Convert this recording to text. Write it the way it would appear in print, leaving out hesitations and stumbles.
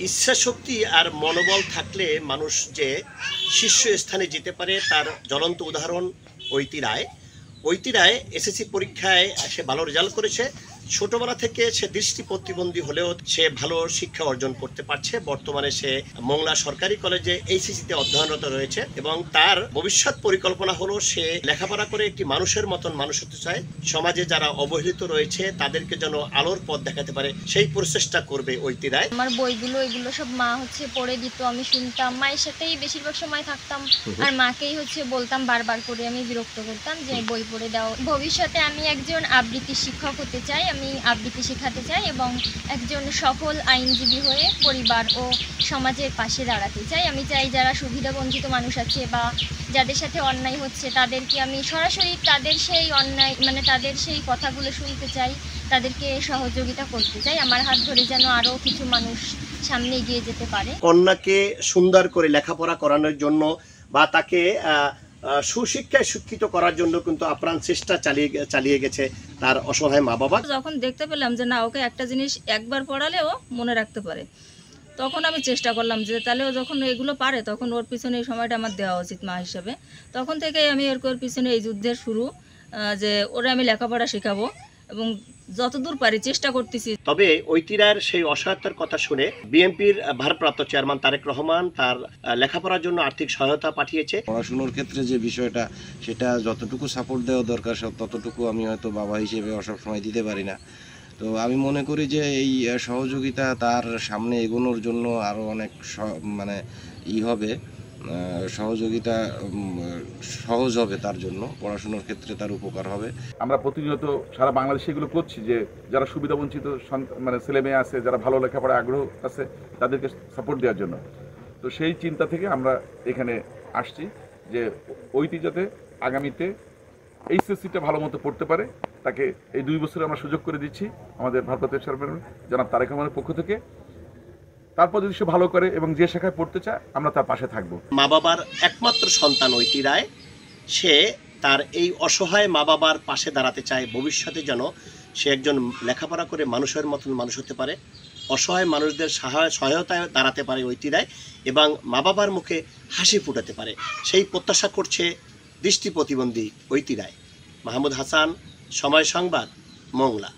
ইচ্ছাশক্তি আর মনোবল থাকলে মানুষ যে শীর্ষস্থানে যেতে পারে তার জ্বলন্ত উদাহরণ ঐতি রায় এসএসসি পরীক্ষায় সে ভালো রেজাল্ট করেছে। ছোটবেলা থেকে সে দৃষ্টি প্রতিবন্ধী হলেও সে ভালো শিক্ষা অর্জন করতে পারছে। বর্তমানে সে মোংলা সরকারি কলেজে এইচএসসিতে অধ্যয়নরত রয়েছে এবং তার ভবিষ্যৎ পরিকল্পনা হলো সে লেখাপড়া করে একটি মানুষের মতন মানুষ হতে চায়। সমাজে যারা অবহেলিত রয়েছে তাদেরকে যেন আলোর পথ দেখাতে পারে সেই প্রচেষ্টা করবে ঐতি রায়। আমার বইগুলো এগুলো সব মা পড়ে দিত, আমি শুনতাম, মায়ের সাথেই বেশিরভাগ সময় থাকতাম আর মাকেই বলতাম বারবার করে, আমি বিরক্ত করতাম যে বই পড়ে দাও। ভবিষ্যতে আমি একজন আবৃত্তি শিক্ষক হতে চাই, আমি আবৃত্তি শেখাতে চাই এবং একজন সফল আইনজীবী হয়ে পরিবার ও সমাজের পাশে দাঁড়াতে চাই। আমি চাই যারা সুবিধাবঞ্চিত মানুষ আছে বা যাদের সাথে অন্যায় হচ্ছে তাদেরকে আমি সরাসরি তাদের সেই অন্যায় তাদের সেই কথাগুলো শুনতে চাই, তাদেরকে সহযোগিতা করতে চাই। আমার হাত ধরে যেন আরও কিছু মানুষ সামনে এগিয়ে যেতে পারে। কন্যাকে সুন্দর করে লেখাপড়া করানোর জন্য বা তাকে সুশিক্ষায় শিক্ষিত করার জন্য কিন্তু আপ্রাণ চেষ্টা চালিয়ে গেছে তার অসহায় মা বাবা। যখন দেখতে পেলাম যে না, ওকে একটা জিনিস একবার পড়ালেও মনে রাখতে পারে, তখন আমি চেষ্টা করলাম যে তাহলে ও যখন এগুলো পারে তখন ওর পিছনে এই সময়টা আমার দেওয়া উচিত মা হিসেবে। তখন থেকেই আমি ওর পিছনে এই যুদ্ধের শুরু, যে ওরা আমি লেখাপড়া শেখাবো এবং যতদূর পারি চেষ্টা করতেছি। তবে ঐতি রায়ের সেই অসহায়তার কথা শুনে বিএনপির ভারপ্রাপ্ত চেয়ারম্যান তারেক রহমান তার লেখাপড়ার জন্য আর্থিক সহায়তা পাঠিয়েছে। পড়াশুনোর ক্ষেত্রে যে বিষয়টা, সেটা যতটুকু সাপোর্ট দেওয়া দরকার ততটুকু আমি হয়তো বাবা হিসেবে সব সময় দিতে পারি না। তো আমি মনে করি যে এই সহযোগিতা তার সামনে এগোনোর জন্য আরও অনেক হবে, সহযোগিতা সহজ হবে, তার জন্য পড়াশোনার ক্ষেত্রে তার উপকার হবে। আমরা প্রতিনিয়ত সারা বাংলাদেশে এগুলো করছি যে যারা সুবিধাবঞ্চিত ছেলে মেয়ে আছে, যারা ভালো লেখাপড়ায় আগ্রহ আছে, তাদেরকে সাপোর্ট দেওয়ার জন্য। তো সেই চিন্তা থেকে আমরা এখানে আসছি যে ঐতি যাতে আগামীতে এইচএসসিটা ভালো মতো পড়তে পারে, তাকে এই 2 বছরে আমরা সুযোগ করে দিচ্ছি আমাদের ভারপ্রাপ্ত চেয়ারম্যান জনাব তারেক রহমানের পক্ষ থেকে। তারপর যদি সে ভালো করে এবং যে শাখায় পড়তে চায় আমরা তার পাশে থাকব। মা বাবার একমাত্র সন্তান ঐতি রায়, সে তার এই অসহায় মা বাবার পাশে দাঁড়াতে চায়। ভবিষ্যতে যেন সে একজন লেখাপড়া করে মানুষের মতন মানুষ হতে পারে, অসহায় মানুষদের সহায়তায় দাঁড়াতে পারে ঐতি রায় এবং মা বাবার মুখে হাসি ফুটাতে পারে, সেই প্রত্যাশা করছে দৃষ্টি প্রতিবন্ধী ঐতি রায়। মাহমুদ হাসান, সময় সংবাদ, মোংলা।